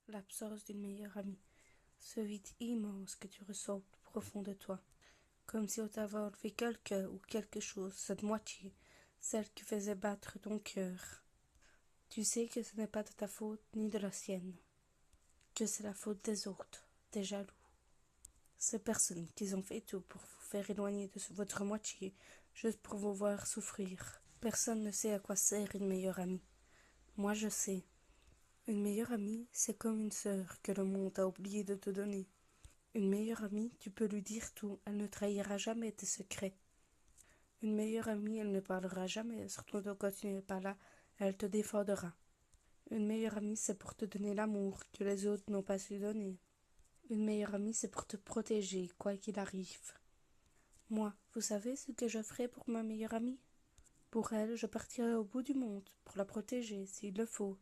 l'absence d'une meilleure amie, ce vide immense que tu ressens au plus profond de toi, comme si on t'avait enlevé quelqu'un ou quelque chose, cette moitié, celle qui faisait battre ton cœur. Tu sais que ce n'est pas de ta faute ni de la sienne, que c'est la faute des autres, des jaloux. Ces personnes qui ont fait tout pour vous faire éloigner de votre moitié, juste pour vous voir souffrir. Personne ne sait à quoi sert une meilleure amie. Moi je sais. Une meilleure amie, c'est comme une sœur que le monde a oublié de te donner. Une meilleure amie, tu peux lui dire tout, elle ne trahira jamais tes secrets. Une meilleure amie, elle ne parlera jamais, surtout quand tu n'es pas là, elle te défendra. Une meilleure amie, c'est pour te donner l'amour que les autres n'ont pas su donner. Une meilleure amie, c'est pour te protéger, quoi qu'il arrive. Moi, vous savez ce que je ferai pour ma meilleure amie? Pour elle, je partirai au bout du monde, pour la protéger, s'il le faut.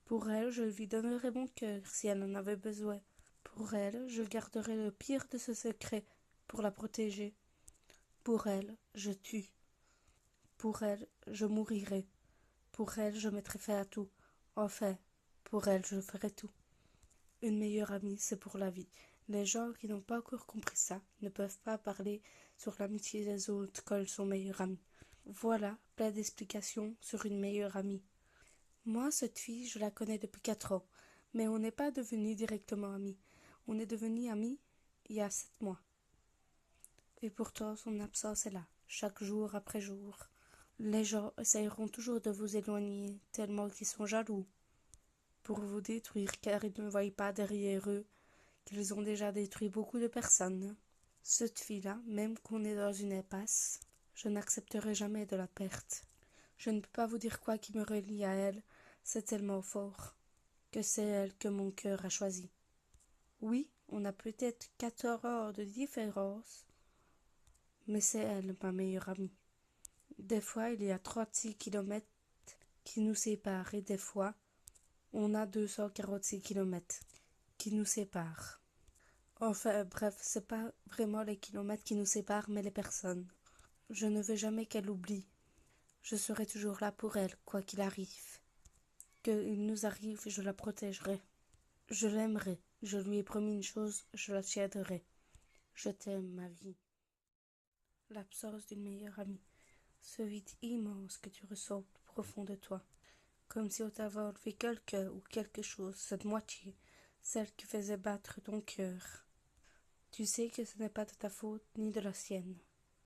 Pour elle, je lui donnerai mon cœur, si elle en avait besoin. Pour elle, je garderai le pire de ce secret, pour la protéger. Pour elle, je tue. Pour elle, je mourirai. Pour elle, je mettrai fin à tout. Enfin, pour elle, je ferai tout. Une meilleure amie, c'est pour la vie. Les gens qui n'ont pas encore compris ça ne peuvent pas parler sur l'amitié des autres quand ils sont meilleurs amis. Voilà, plein d'explications sur une meilleure amie. Moi, cette fille, je la connais depuis 4 ans, mais on n'est pas devenus directement amis. On est devenus amis il y a 7 mois. Et pourtant, son absence est là, chaque jour après jour. Les gens essayeront toujours de vous éloigner, tellement qu'ils sont jaloux, pour vous détruire, car ils ne voient pas derrière eux qu'ils ont déjà détruit beaucoup de personnes. Cette fille-là, même qu'on est dans une impasse, je n'accepterai jamais de la perte. Je ne peux pas vous dire quoi qui me relie à elle, c'est tellement fort que c'est elle que mon cœur a choisi. Oui, on a peut-être 14 heures de différence, mais c'est elle ma meilleure amie. Des fois, il y a 36 kilomètres qui nous séparent et des fois, on a 246 kilomètres qui nous séparent. Enfin, bref, c'est pas vraiment les kilomètres qui nous séparent, mais les personnes. Je ne veux jamais qu'elle oublie. Je serai toujours là pour elle, quoi qu'il arrive. Qu'il nous arrive, je la protégerai. Je l'aimerai. Je lui ai promis une chose, je la tiendrai. Je t'aime, ma vie. L'absence d'une meilleure amie. Ce vide immense que tu ressens au plus profond de toi. Comme si on t'avait enlevé quelqu'un ou quelque chose, cette moitié, celle qui faisait battre ton cœur. Tu sais que ce n'est pas de ta faute ni de la sienne,